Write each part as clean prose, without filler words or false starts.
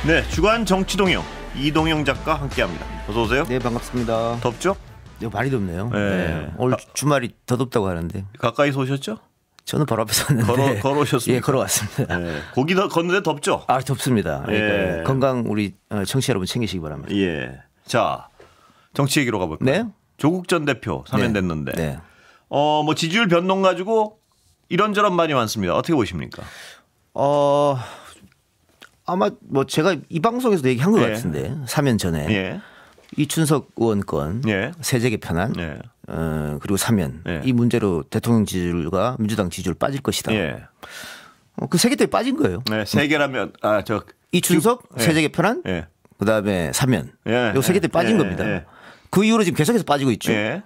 네, 주간 정치동영 이동영 작가 함께합니다. 어서 오세요. 네, 반갑습니다. 덥죠? 네, 많이 덥네요. 네. 네. 오늘 주말이 더 덥다고 하는데 가까이서 오셨죠? 저는 바로 앞에서 왔는데 걸어오셨습니까? 예, 걸어왔습니다. 네. 고기 걷는데 덥죠? 아, 덥습니다. 그러니까 예. 건강 우리 청취자 여러분 챙기시기 바랍니다. 예. 자, 정치 얘기로 가볼까요? 네. 조국 전 대표 사면됐는데, 네. 뭐 지지율 변동 가지고 이런저런 말이 많습니다. 어떻게 보십니까? 아마 뭐 제가 이 방송에서도 얘기한 것 예. 같은데 사면 전에 예. 이춘석 의원 건 예. 세제 개편안 예. 그리고 사면 예. 이 문제로 대통령 지지율과 민주당 지지율 빠질 것이다. 예. 그 세 개 때문에 빠진 거예요. 네, 세 개라면 이춘석 예. 세제 개편안 예. 그다음에 사면 예. 요 세 개 때문에 빠진 예. 겁니다. 예. 그 이후로 지금 계속해서 빠지고 있죠. 예.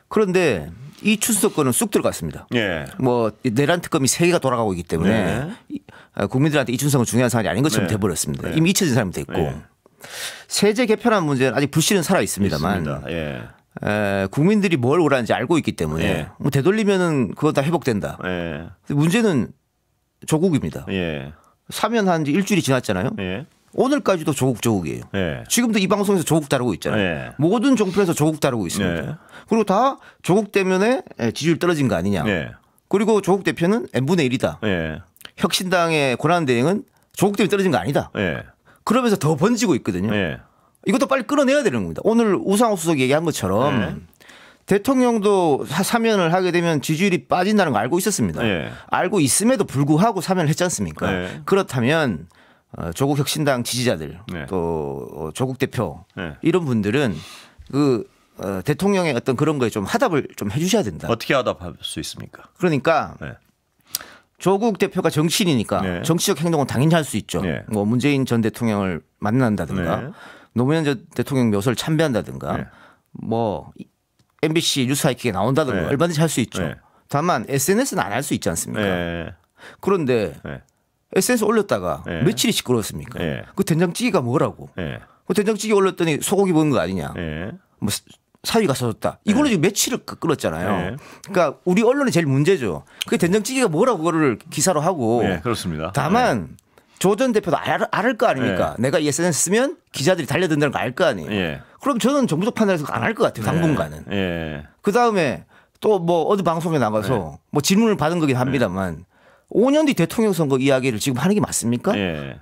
그런데 이 추석 거는 쑥 들어갔습니다. 예. 뭐 내란 특검이 세 개가 돌아가고 있기 때문에 네. 국민들한테 이 춘석은 중요한 사안이 아닌 것처럼 네. 돼버렸습니다. 네. 이미 잊혀진 사람이 됐고 네. 세제 개편안 문제는 아직 불씨는 살아 있습니다만 있습니다. 예. 국민들이 뭘 원하는지 알고 있기 때문에 네. 뭐 되돌리면은 그거 다 회복된다. 예. 문제는 조국입니다. 예. 사면 한 지 일주일이 지났잖아요. 예. 오늘까지도 조국이에요. 예. 지금도 이 방송에서 조국 다루고 있잖아요. 네. 모든 종편에서 조국 다루고 있습니다. 네. 그리고 다 조국 때문에 지지율 떨어진 거 아니냐. 예. 그리고 조국 대표는 n분의 1이다. 예. 혁신당의 권한 대행은 조국 때문에 떨어진 거 아니다. 예. 그러면서 더 번지고 있거든요. 예. 이것도 빨리 끌어내야 되는 겁니다. 오늘 우상호 수석이 얘기한 것처럼 네. 대통령도 사면을 하게 되면 지지율이 빠진다는 거 알고 있었습니다. 네. 알고 있음에도 불구하고 사면을 했지 않습니까? 네. 그렇다면 조국 혁신당 지지자들 네. 또 조국 대표 네. 이런 분들은 그 대통령의 어떤 그런 거에 좀 화답을 좀 해주셔야 된다. 어떻게 화답할 수 있습니까? 그러니까 네. 조국 대표가 정치인이니까 네. 정치적 행동은 당연히 할 수 있죠. 네. 뭐 문재인 전 대통령을 만난다든가 네. 노무현 전 대통령 묘소를 참배한다든가 네. 뭐 MBC 뉴스 하이킥에 나온다든가 네. 얼마든지 할 수 있죠. 네. 다만 SNS는 안 할 수 있지 않습니까? 예. 그런데 예. SNS 올렸다가 네. 며칠이 시끄러웠습니까? 네. 그 된장찌개가 뭐라고? 예. 그 된장찌개 올렸더니 소고기 먹은 거 아니냐? 예. 뭐 사위가 써줬다. 이걸로 지금 며칠을 끌었잖아요. 네. 그러니까 우리 언론이 제일 문제죠. 그 된장찌개가 뭐라고 그거를 기사로 하고. 예. 그렇습니다. 다만 조 전 대표도 알을 거 아닙니까? 내가 이 SNS 쓰면 기자들이 달려든다는 거 알 거 아니에요. 예. 그럼 저는 정부적 판단에서 안 할 것 같아요. 당분간은. 예. 그 다음에 또 뭐 어디 방송에 나가서 뭐 질문을 받은 거긴 합니다만 5년 뒤 대통령 선거 이야기를 지금 하는 게 맞습니까? 예.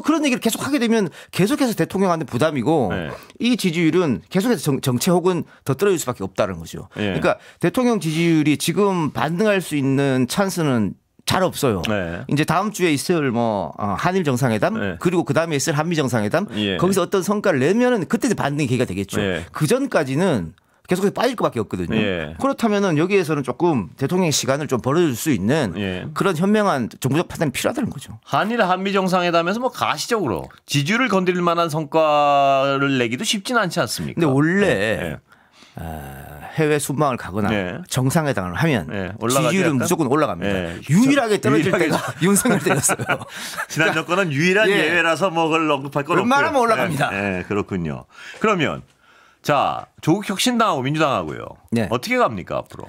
그런 얘기를 계속 하게 되면 계속해서 대통령한테 부담이고 네. 이 지지율은 계속해서 정체 혹은 더 떨어질 수밖에 없다는 거죠. 예. 그러니까 대통령 지지율이 지금 반등할 수 있는 찬스는 잘 없어요. 네. 이제 다음 주에 있을 뭐 한일 정상회담 네. 그리고 그 다음에 있을 한미 정상회담 예. 거기서 어떤 성과를 내면은 그때 반등의 계기가 되겠죠. 예. 그 전까지는 계속해서 빠질 것밖에 없거든요. 예. 그렇다면은 여기에서는 조금 대통령의 시간을 좀 벌어줄 수 있는 예. 그런 현명한 정부적 판단이 필요하다는 거죠. 한일 한미 정상회담에서 뭐 가시적으로 지지율을 건드릴 만한 성과를 내기도 쉽진 않지 않습니까? 근데 원래 예. 해외 순방을 가거나 네. 정상회담을 하면 네, 올라가죠, 지지율은 약간? 무조건 올라갑니다. 네. 유일하게 떨어질 유일하게 때가 윤석열 때였어요. 지난 정권은 유일한 예. 예외라서 뭐 그걸 언급할 건 없고요. 웬만하면 올라갑니다. 네, 그렇군요. 그러면 자 조국 혁신당하고 민주당하고요. 네. 어떻게 갑니까 앞으로?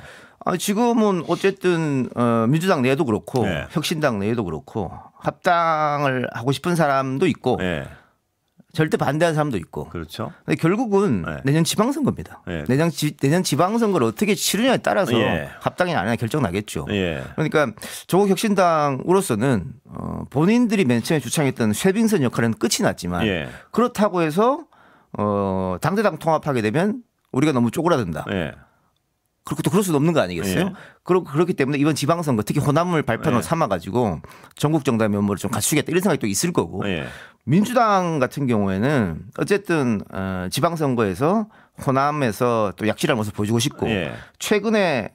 지금은 어쨌든 민주당 내에도 그렇고 네. 혁신당 내에도 그렇고 합당을 하고 싶은 사람도 있고 네, 절대 반대하는 사람도 있고. 그렇죠. 근데 결국은 네. 내년 지방선거입니다. 네. 내년 지방선거를 어떻게 치르냐에 따라서 예. 합당이냐 아니냐 결정 나겠죠. 예, 그러니까 조국 혁신당으로서는 본인들이 맨 처음에 주창했던 쇄빙선 역할은 끝이 났지만 예, 그렇다고 해서 당대당 통합하게 되면 우리가 너무 쪼그라든다. 예, 그렇고 또 그럴 수도 없는 거 아니겠어요? 예. 그렇기 때문에 이번 지방선거 특히 호남을 발판으로 예. 삼아가지고 전국 정당 면모를 좀 갖추겠다 이런 생각이 또 있을 거고 예, 민주당 같은 경우에는 어쨌든 지방선거에서 호남에서 또 약실한 모습 보여주고 싶고 예. 최근에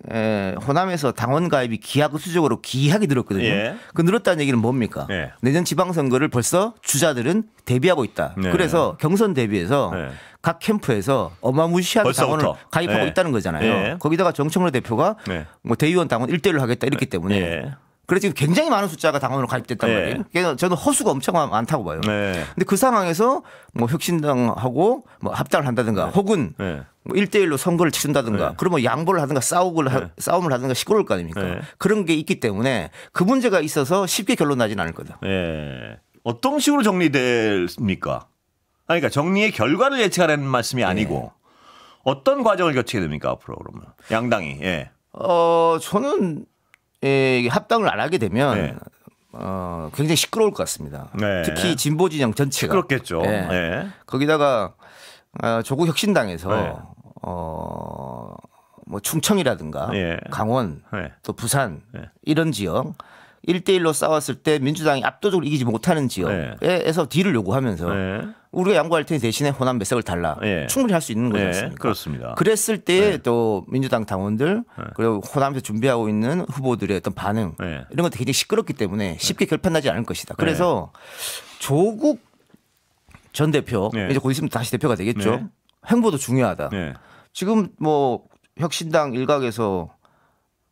호남에서 당원 가입이 기하급수적으로 기하게 늘었거든요. 예. 그 늘었다는 얘기는 뭡니까? 예. 내년 지방선거를 벌써 주자들은 대비하고 있다. 네. 그래서 경선 대비해서 네. 각 캠프에서 어마무시하게 벌써부터. 당원을 가입하고 예. 있다는 거잖아요. 예. 거기다가 정청래 대표가 네. 뭐 대의원 당원 1대1로 하겠다 이랬기 때문에 예. 그래서 지금 굉장히 많은 숫자가 당원으로 가입됐단 예. 말이에요. 그래서 저는 허수가 엄청 많다고 봐요. 네. 근데 그 상황에서 뭐 혁신당하고 뭐 합당을 한다든가 혹은 네. 뭐 1대1로 선거를 치른다든가 네. 그러면 양보를 하든가 싸움을 하든가 시끄러울 거 아닙니까? 네. 그런 게 있기 때문에 그 문제가 있어서 쉽게 결론 나진 않을 거다. 예. 어떤 식으로 정리됩니까? 그러니까 정리의 결과를 예측하라는 말씀이 아니고 어떤 과정을 거치게 됩니까 앞으로 그러면 양당이 예. 저는 이게 합당을 안 하게 되면 네. 굉장히 시끄러울 것 같습니다. 네. 특히 진보 진영 전체가 그렇겠죠. 예. 예. 거기다가 조국 혁신당에서 네. 뭐 충청이라든가 예. 강원 네. 또 부산 네. 이런 지역 1대1로 싸웠을 때 민주당이 압도적으로 이기지 못하는 지역에서 딜을 요구하면서 네. 우리가 양보할 테니 대신에 호남 몇 석을 달라. 예. 충분히 할 수 있는 거지 예. 않습니까? 그렇습니다. 그랬을 때 또 민주당 당원들 그리고 호남에서 준비하고 있는 후보들의 어떤 반응 네. 이런 것도 굉장히 시끄럽기 때문에 쉽게 결판나지 않을 것이다. 그래서 조국 전 대표 네. 이제 곧 있으면 다시 대표가 되겠죠. 네. 행보도 중요하다. 네. 지금 뭐 혁신당 일각에서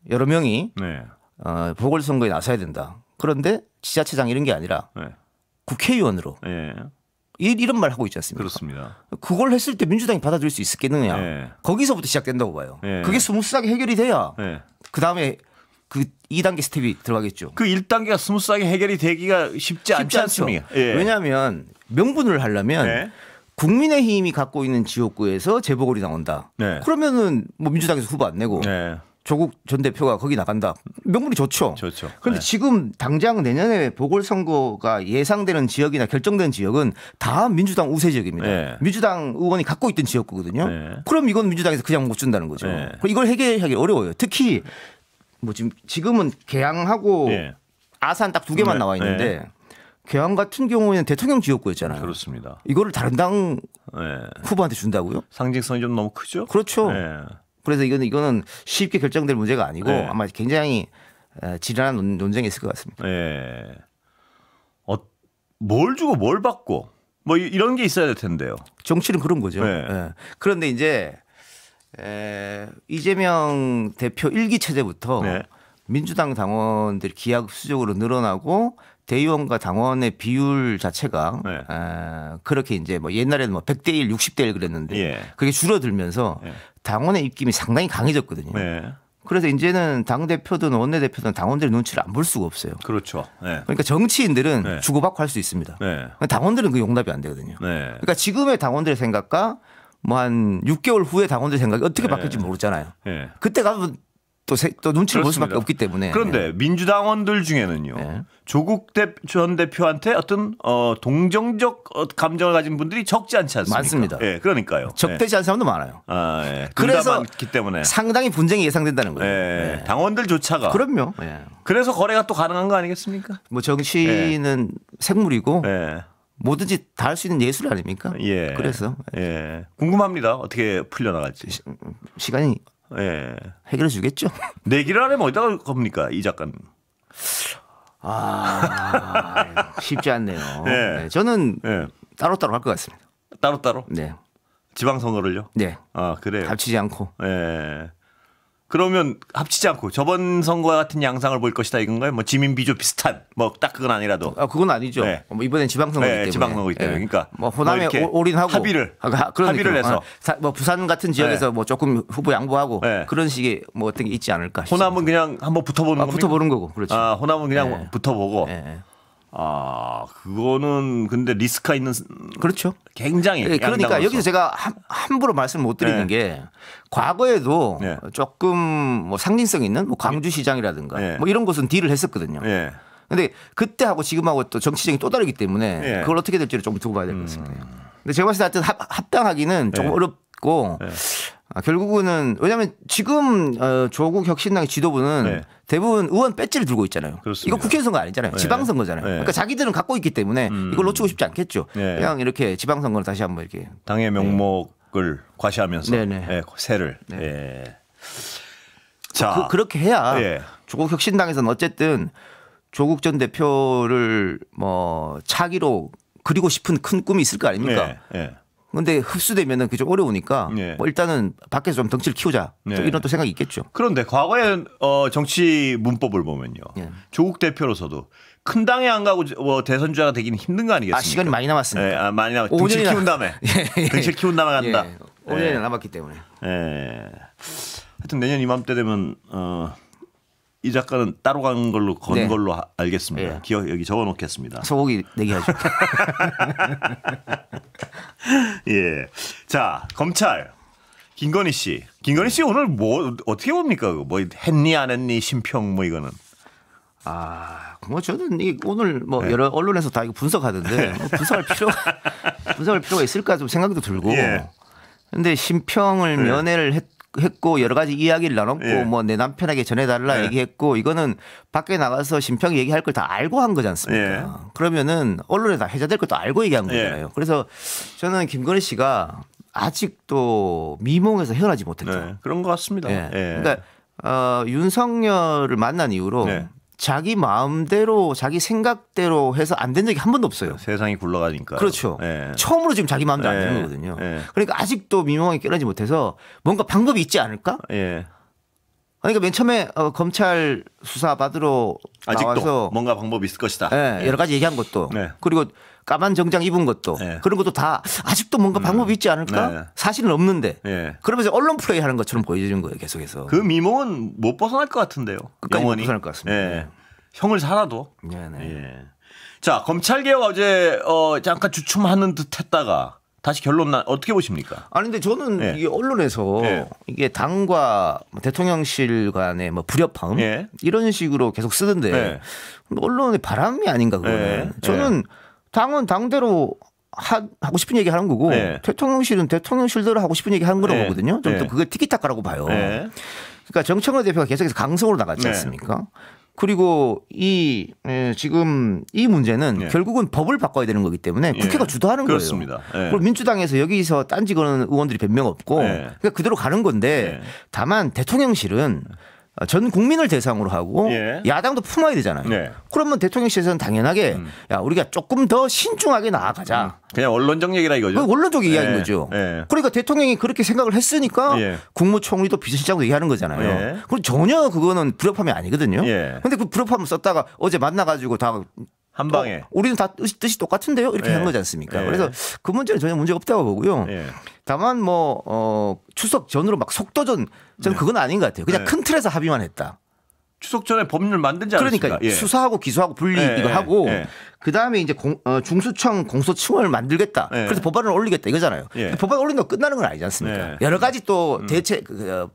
여러 명이 네. 보궐선거에 나서야 된다. 그런데 지자체장 이런 게 아니라 네. 국회의원으로 예. 이런 말 하고 있지 않습니까? 그렇습니다. 그걸 했을 때 민주당이 받아들일 수 있겠느냐. 네. 거기서부터 시작된다고 봐요. 네. 그게 스무스하게 해결이 돼야 네. 그다음에 그 2단계 스텝이 들어가겠죠. 그 1단계가 스무스하게 해결이 되기가 쉽지 않지 않죠. 않습니까? 예. 왜냐하면 명분을 하려면 네. 국민의힘이 갖고 있는 지역구에서 재보궐이 나온다. 네. 그러면은 뭐 민주당에서 후보 안 내고 네. 조국 전 대표가 거기 나간다. 명분이 좋죠. 좋죠. 그런데 네. 지금 당장 내년에 보궐선거가 예상되는 지역이나 결정된 지역은 다 민주당 우세 지역입니다. 네. 민주당 의원이 갖고 있던 지역구거든요. 네. 그럼 이건 민주당에서 그냥 못 준다는 거죠. 네. 이걸 해결하기 어려워요. 특히 뭐 지금은 계양하고 예. 아산 딱 두 개만 네. 나와 있는데 계양 같은 경우에는 대통령 지역구였잖아요. 그렇습니다. 이거를 다른 당 예. 후보한테 준다고요? 상징성이 좀 너무 크죠? 그렇죠. 예. 그래서 이거는 쉽게 결정될 문제가 아니고 네. 아마 굉장히 지난한 논쟁이 있을 것 같습니다. 예. 뭘 주고 뭘 받고 뭐 이런 게 있어야 될 텐데요. 정치는 그런 거죠. 네. 예. 그런데 이제 이재명 대표 일기 체제부터 네. 민주당 당원들이 기하급수적으로 늘어나고 대의원과 당원의 비율 자체가 네. 그렇게 이제 뭐 옛날에는 뭐 100대 1, 60대 1 그랬는데 예. 그게 줄어들면서 예. 당원의 입김이 상당히 강해졌거든요. 네. 그래서 이제는 당 대표든 원내 대표든 당원들의 눈치를 안 볼 수가 없어요. 그렇죠. 네. 그러니까 정치인들은 네. 주고받고 할 수 있습니다. 네. 당원들은 그 용납이 안 되거든요. 네. 그러니까 지금의 당원들의 생각과 뭐 한 6개월 후에 당원들의 생각이 어떻게 바뀔지 모르잖아요. 네. 그때 가면 또 눈치를 볼 수밖에 그렇습니다. 없기 때문에. 그런데 민주당원들 중에는요. 네. 조국 전 대표한테 어떤 동정적 감정을 가진 분들이 적지 않지 않습니까? 많습니다. 예, 그러니까요. 적대지 않은 사람도 많아요. 아, 예. 그래서 많기 때문에. 상당히 분쟁이 예상된다는 거예요. 예. 네. 당원들조차가. 그럼요. 예. 그래서 거래가 또 가능한 거 아니겠습니까? 뭐 정치는 생물이고 예. 뭐든지 다 할 수 있는 예술 아닙니까? 예. 그래서 예. 궁금합니다. 어떻게 풀려나갈지. 시간이 예. 해결해 주겠죠. 내기를 하려면 어디다가 겁니까? 이 작가는. 쉽지 않네요. 예. 네, 저는 예. 따로따로 할 것 같습니다. 따로따로? 네. 지방선거를요? 네. 아, 그래요? 합치지 않고. 예. 그러면 합치지 않고 저번 선거 같은 양상을 볼 것이다 이건가요? 뭐 지민 비조 비슷한 뭐 딱 그건 아니라도. 그건 아니죠. 네. 뭐 이번엔 지방선거이기 네, 때문에. 지방선거이기 때문에. 그러니까 뭐 호남에 뭐 이렇게 올인하고 합의를 그러니까. 해서. 뭐 부산 같은 지역에서 네. 뭐 조금 후보 양보하고 네. 그런 식의 뭐 어떤 게 있지 않을까 싶습니다. 호남은 그냥 한번 붙어보는 겁니까? 붙어보는 거고. 그렇죠. 아, 호남은 그냥 네. 붙어보고. 네. 아, 그거는 근데 리스크가 있는 그렇죠. 굉장히. 네, 그러니까 양당으로서. 여기서 제가 함부로 말씀 못 드리는 네. 게 과거에도 네. 조금 뭐 상징성 있는 뭐 광주시장이라든가 네. 뭐 이런 곳은 딜을 했었거든요. 예. 근데 그때하고 지금하고 또 정치적이 또 다르기 때문에 예. 그걸 어떻게 될지를 좀 두고 봐야 될 것 같습니다. 근데 제가 봤을 때 하여튼 합당하기는 조금 예. 어렵고 예. 결국은 왜냐하면 지금 조국 혁신당의 지도부는 네. 대부분 의원 배지를 들고 있잖아요. 그렇습니다. 이거 국회 선거 아니잖아요. 네. 지방선거잖아요. 네. 그러니까 자기들은 갖고 있기 때문에 이걸 놓치고 싶지 않겠죠. 네. 그냥 이렇게 지방선거를 다시 한번 이렇게 당의 명목을 과시하면서 네네. 예, 세를. 네. 예. 자, 그렇게 해야 예. 조국 혁신당에서는 어쨌든 조국 전 대표를 뭐 차기로 그리고 싶은 큰 꿈이 있을 거 아닙니까? 예. 예. 근데 흡수되면은 그게 좀 어려우니까 네. 뭐 일단은 밖에서 좀 덩치를 키우자. 네. 좀 이런 또 생각이 있겠죠. 그런데 과거의 정치 문법을 보면요. 예. 조국 대표로서도 큰 당에 안 가고 대선 주자가 되기는 힘든 거 아니겠습니까? 시간이 많이 남았습니다. 예, 많이 남았. 등칠 5년이나 키운 다음에. 예. 등칠 키운 다음에 간다. 예. 5년이 남았기 때문에. 예. 하여튼 내년 이맘때 되면 이 작가는 따로 간 걸로 건 네. 걸로 알겠습니다. 예. 기억 여기 적어 놓겠습니다. 소고기 내기하죠. 예. 자, 검찰. 김건희 씨. 김건희 씨 오늘 뭐 어떻게 봅니까? 뭐 했니 안 했니 심평 뭐 이거는. 뭐 저는 오늘 뭐 네. 여러 언론에서 다 이거 분석하던데 뭐 분석할 필요가 있을까 좀 생각도 들고. 예. 근데 심평을 면회를 했고 여러 가지 이야기를 나눴고 예. 뭐 내 남편에게 전해달라 예. 얘기했고 이거는 밖에 나가서 심평 얘기할 걸 다 알고 한 거지 않습니까? 예. 그러면은 언론에 다 해자될 것도 알고 얘기한 예. 거잖아요. 그래서 저는 김건희 씨가 아직도 미몽에서 헤어나지 못했다. 네, 그런 것 같습니다. 예. 예. 그러니까 윤석열을 만난 이후로 네. 자기 마음대로 자기 생각대로 해서 안 된 적이 한 번도 없어요. 세상이 굴러가니까. 그렇죠. 예. 처음으로 지금 자기 마음대로 안 예. 되는 거거든요. 예. 그러니까 아직도 미몽에 깨어나지 못해서 뭔가 방법이 있지 않을까? 예. 그러니까 맨 처음에 검찰 수사 받으러 아직도 나와서 뭔가 방법이 있을 것이다. 예, 여러 가지 얘기한 것도 네. 그리고 까만 정장 입은 것도 네. 그런 것도 다 아직도 뭔가 방법이 있지 않을까? 네. 사실은 없는데 예. 그러면서 언론 플레이 하는 것처럼 보여주는 거예요. 계속해서. 그 미몽은 못 벗어날 것 같은데요. 끝까지 못 영원히. 벗어날 것 같습니다. 예. 형을 살아도. 네네. 예. 자, 검찰 개혁 어제 잠깐 주춤하는 듯 했다가 다시 결론 어떻게 보십니까? 아니 근데 저는 예. 이게 언론에서 예. 이게 당과 대통령실 간의 뭐 불협화음 예. 이런 식으로 계속 쓰던데 예. 언론의 바람이 아닌가 그거는. 예. 저는 당은 당대로 하고 싶은 얘기 하는 거고 예. 대통령실은 대통령실대로 하고 싶은 얘기 하는 거라고 예. 보거든요. 좀 더 예. 그게 티키타카라고 봐요. 예. 그러니까 정청래 대표가 계속해서 강성으로 나갔지 네. 않습니까? 그리고 지금 이 문제는 예. 결국은 법을 바꿔야 되는 거기 때문에 예. 국회가 주도하는 그렇습니다. 거예요. 예. 그리고 민주당에서 여기서 딴지 거는 의원들이 몇 명 없고 예. 그러니까 그대로 가는 건데 예. 다만 대통령실은 전 국민을 대상으로 하고 예. 야당도 품어야 되잖아요. 네. 그러면 대통령실에서는 당연하게 야 우리가 조금 더 신중하게 나아가자. 그냥 원론적 얘기라 이거죠. 그 원론적 이야기인 예. 거죠. 예. 그러니까 대통령이 그렇게 생각을 했으니까 예. 국무총리도 비서실장도 얘기하는 거잖아요. 예. 그럼 전혀 그거는 불협화음이 아니거든요. 예. 근데 그 불협화음 썼다가 어제 만나가지고 다 한 방에. 우리는 다 뜻이 똑같은데요? 이렇게 예. 한 거지 않습니까? 예. 그래서 그 문제는 전혀 문제가 없다고 보고요. 예. 다만 추석 전으로 막 속도전 저는 그건 아닌 것 같아요. 그냥 네. 큰 틀에서 합의만 했다. 추석 전에 법률 만들지 않았습니까? 그러니까 예. 수사하고 기소하고 분리 예, 이거 예, 하고 예. 그다음에 이제 중수청 공소청을 만들겠다. 예. 그래서 법안을 올리겠다 이거잖아요. 예. 근데 법안 올린다고 끝나는 건 아니지 않습니까? 예. 여러 가지 또 대체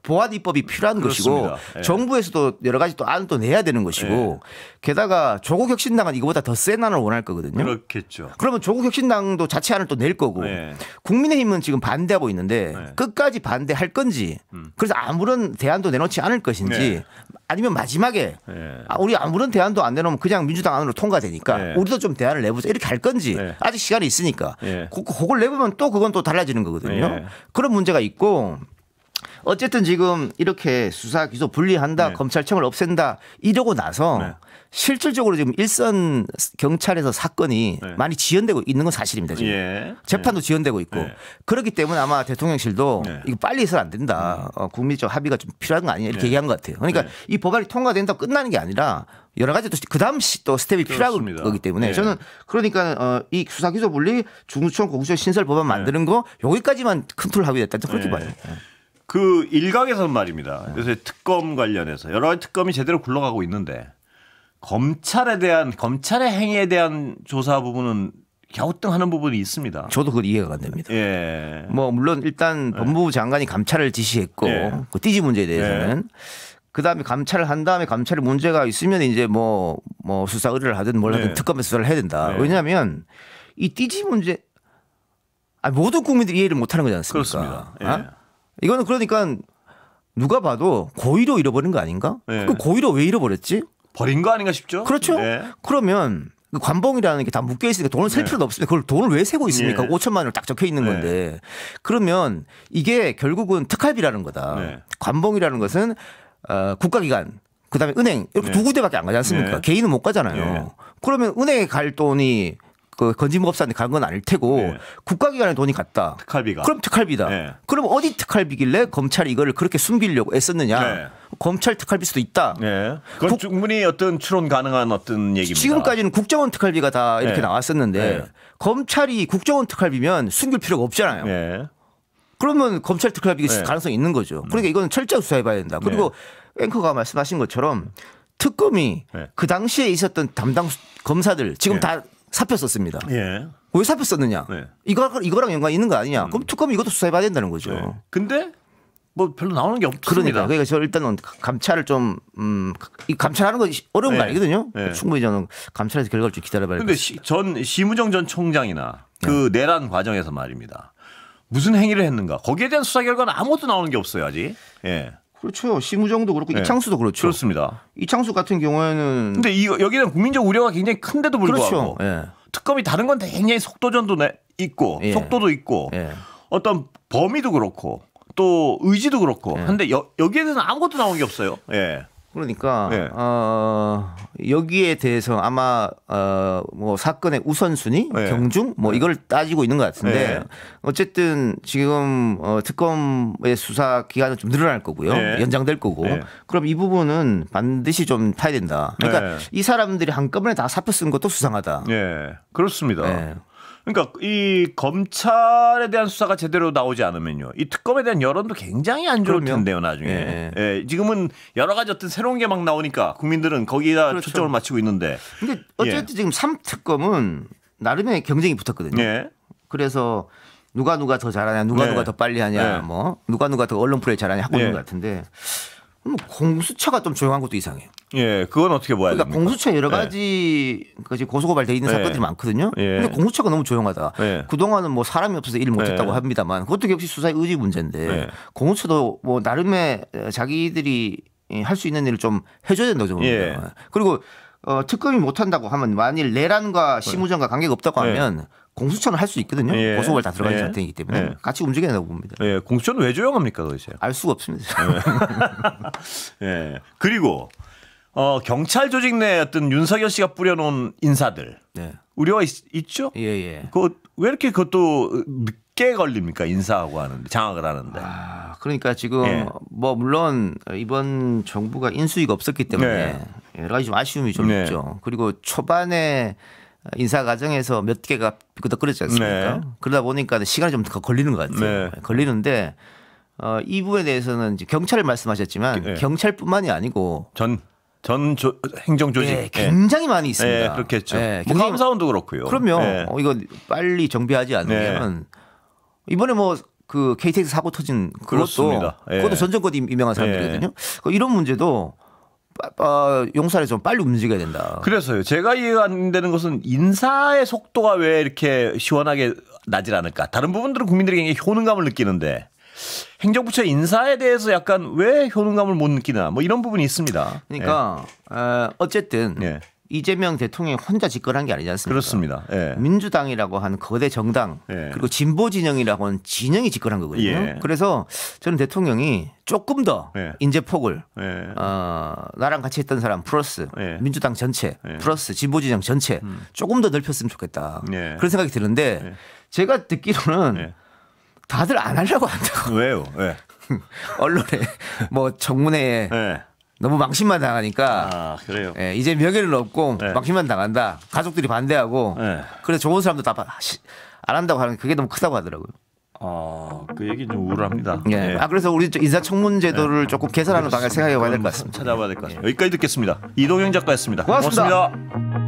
보완 입법이 필요한 것이고 그렇습니다. 예. 정부에서도 여러 가지 또 안을 또 내야 되는 것이고 게다가 조국 혁신당은 이거보다 더 센 안을 원할 거거든요. 그렇겠죠. 그러면 조국 혁신당도 자체안을 또 낼 거고 예. 국민의힘은 지금 반대하고 있는데 예. 끝까지 반대할 건지 그래서 아무런 대안도 내놓지 않을 것인지 네. 아니면 마지막에 예. 우리 아무런 대안도 안 내놓으면 그냥 민주당 안으로 통과되니까 예. 우리도 좀 대안을 내보자 이렇게 할 건지 예. 아직 시간이 있으니까 예. 그걸 내보면 또 그건 또 달라지는 거거든요. 예. 그런 문제가 있고 어쨌든 지금 이렇게 수사 기소 분리한다 네. 검찰청을 없앤다 이러고 나서 네. 실질적으로 지금 일선 경찰에서 사건이 네. 많이 지연되고 있는 건 사실입니다. 지금. 예. 재판도 지연되고 있고 네. 그렇기 때문에 아마 대통령실도 네. 이거 빨리 해서는 안 된다. 국민적 합의가 좀 필요한 거 아니냐 이렇게 네. 얘기한 것 같아요. 그러니까 네. 이 법안이 통과된다고 끝나는 게 아니라 여러 가지 또 그다음 또 스텝이 필요한 그렇습니다. 거기 때문에 네. 저는 그러니까 이 수사 기소 분리 중수청 공수처 신설 법안 만드는 거 여기까지만 큰 틀 합의됐다 그렇게 네. 봐요. 그 일각에서는 말입니다. 그래서 특검 관련해서 여러 가지 특검이 제대로 굴러가고 있는데 검찰의 행위에 대한 조사 부분은 갸우뚱하는 부분이 있습니다. 저도 그건 이해가 안 됩니다. 예. 뭐 물론 일단 법무부 장관이 감찰을 지시했고 네. 그 띠지 문제에 대해서는 그다음에 감찰을 한 다음에 감찰에 문제가 있으면 이제 뭐 수사 의뢰를 하든 뭘 하든 네. 특검에 수사를 해야 된다. 네. 왜냐하면 이 띠지 문제 모든 국민들이 이해를 못하는 거지 않습니까? 그렇습니다. 예. 어? 이거는 그러니까 누가 봐도 고의로 잃어버린 거 아닌가? 네. 그 고의로 왜 잃어버렸지? 버린 거 아닌가 싶죠? 그렇죠. 예. 그러면 그 관봉이라는 게 다 묶여 있으니까 돈을 셀 네. 필요도 없습니다. 그걸 돈을 왜 세고 있습니까? 네. 5천만 원을 딱 적혀 있는 네. 건데 그러면 이게 결국은 특활비라는 거다. 네. 관봉이라는 것은 국가기관 그다음에 은행 이렇게 네. 두 군데밖에 안 가지 않습니까? 네. 개인은 못 가잖아요. 네. 그러면 은행에 갈 돈이 그 건진법사한테 간 건 아닐 테고 네. 국가기관에 돈이 갔다. 특활비가. 그럼 특활비다. 네. 그럼 어디 특활비길래 검찰이 이거를 그렇게 숨기려고 애썼느냐? 네. 검찰 특활비일 수도 있다. 예. 그건 충분히 어떤 추론 가능한 어떤 얘기입니다. 지금까지는 국정원 특활비가 다 이렇게 네. 나왔었는데 네. 검찰이 국정원 특활비면 숨길 필요가 없잖아요. 예. 그러면 검찰 특활비가 있을 네. 가능성이 있는 거죠. 그러니까 이거는 철저히 수사해봐야 된다. 그리고 앵커가 말씀하신 것처럼 특검이 네. 그 당시에 있었던 담당 검사들 지금 네. 다 사표 썼습니다. 예. 왜 사표 썼느냐? 네. 이거랑 연관 있는 거 아니냐? 그럼 특검이 이것도 수사해봐야 된다는 거죠. 네. 근데 뭐 별로 나오는 게 없습니다. 그러니까 저 일단은 감찰을 좀 이 감찰하는 건 어려운 네. 거 아니거든요. 네. 충분히 저는 감찰해서 결과를 좀 기다려봐야 근데 겠습니다. 전 시무정 전 총장이나 그 내란 과정에서 말입니다. 무슨 행위를 했는가? 거기에 대한 수사 결과는 아무것도 나오는 게 없어요, 아직. 예. 그렇죠. 시무정도 그렇고 네. 이창수도 그렇죠. 그렇습니다. 이창수 같은 경우에는 근데 여기에 대한 국민적 우려가 굉장히 큰데도 불구하고 그렇죠. 예. 특검이 다른 건 굉장히 속도전도 있고 예. 속도도 있고 예. 어떤 범위도 그렇고 또 의지도 그렇고 근데 여기에 대해서는 아무것도 나온 게 없어요. 예. 그러니까 네. 여기에 대해서 아마 뭐 사건의 우선순위, 네. 경중 뭐 이걸 따지고 있는 것 같은데 네. 어쨌든 지금 특검의 수사 기간은 좀 늘어날 거고요, 네. 연장될 거고. 네. 그럼 이 부분은 반드시 좀 타야 된다. 그러니까 네. 이 사람들이 한꺼번에 다 사표 쓴 것도 수상하다. 예. 그렇습니다. 네. 그러니까 이 검찰에 대한 수사가 제대로 나오지 않으면요, 이 특검에 대한 여론도 굉장히 안 좋을 그럼요. 텐데요, 나중에. 예. 예. 지금은 여러 가지 어떤 새로운 게 막 나오니까 국민들은 거기다 그렇죠. 초점을 맞추고 있는데. 근데 어쨌든 지금 3특검은 나름의 경쟁이 붙었거든요. 예. 그래서 누가 더 잘하냐, 누가 네. 더 빨리 하냐, 네. 뭐 누가 더 언론 플레이 잘하냐 하고 있는 네. 것 같은데 공수처가 좀 조용한 것도 이상해요. 예. 그건 어떻게 봐야 그러니까 됩니까? 공수처 여러 가지 고소고발돼 있는 네. 사건들이 많거든요. 예. 근데 공수처가 너무 조용하다. 네. 그동안은 뭐 사람이 없어서 일을 못했다고 네. 합니다만 그것도 역시 수사의 의지 문제인데 네. 공수처도 뭐 나름의 자기들이 할 수 있는 일을 좀 해줘야 된다고 봅니다. 예. 그리고 특검이 못한다고 하면 만일 내란과 시무정과 관계가 없다고 네. 하면 공수처는 할 수 있거든요. 예. 고소고발 다 들어가 있는 예. 상태이기 때문에 예. 같이 움직여야 된다고 봅니다. 예. 공수처는 왜 조용합니까, 도대체? 알 수가 없습니다. 예. 그리고 경찰 조직 내 어떤 윤석열 씨가 뿌려놓은 인사들 네. 우려가 있죠? 예. 왜 이렇게 그것도 늦게 걸립니까? 인사하고 하는데, 장악을 하는데. 그러니까 지금 예. 뭐 물론 이번 정부가 인수위가 없었기 때문에 네. 여러 가지 좀 아쉬움이 좀 네. 있죠. 그리고 초반에 인사 과정에서 몇 개가 비끄덕거렸지 않습니까? 네. 그러다 보니까 시간이 좀 더 걸리는 것 같아요. 네. 걸리는데 이 부분에 대해서는 이제 경찰을 말씀하셨지만 네. 경찰뿐만이 아니고 행정 조직. 예, 굉장히 많이 있습니다. 예, 그렇겠죠. 예, 뭐 굉장히 감사원도 그렇고요. 그럼요. 예. 이거 빨리 정비하지 않으면 이번에 뭐 그 KTX 사고 터진 그렇습니다. 예. 그것도 전 정권 임명한 사람들이거든요. 이런 문제도 용산에 좀 빨리 움직여야 된다. 그래서요. 제가 이해가 안 되는 것은 인사의 속도가 왜 이렇게 시원하게 나질 않을까. 다른 부분들은 국민들이 굉장히 효능감을 느끼는데 행정부처 인사에 대해서 약간 왜 효능감을 못 느끼나 뭐 이런 부분이 있습니다. 그러니까 어쨌든 예. 이재명 대통령이 혼자 집권한 게 아니지 않습니까? 그렇습니다. 예. 민주당이라고 하는 거대 정당 예. 그리고 진보 진영이라고 하는 진영이 집권한 거거든요. 예. 그래서 저는 대통령이 조금 더 예. 인재폭을 예. 나랑 같이 했던 사람 플러스 예. 민주당 전체 예. 플러스 진보 진영 전체 조금 더 넓혔으면 좋겠다. 예. 그런 생각이 드는데 예. 제가 듣기로는 예. 다들 안 하려고 한다고. 왜요? 왜? 언론에 뭐 청문회에 예. 너무 망신만 당하니까 아, 그래요. 예, 이제 명예는 없고 네. 망신만 당한다. 가족들이 반대하고 네. 그래서 좋은 사람도 다 안 한다고 하는 그게 너무 크다고 하더라고요. 그 얘기 좀 우울합니다. 예. 예. 그래서 우리 인사청문 제도를 조금 개선하는 방향을 생각해 봐야 될 것 같습니다. 찾아봐야 될 것 같습니다. 여기까지 듣겠습니다. 이동영 작가였습니다. 고맙습니다. 고맙습니다.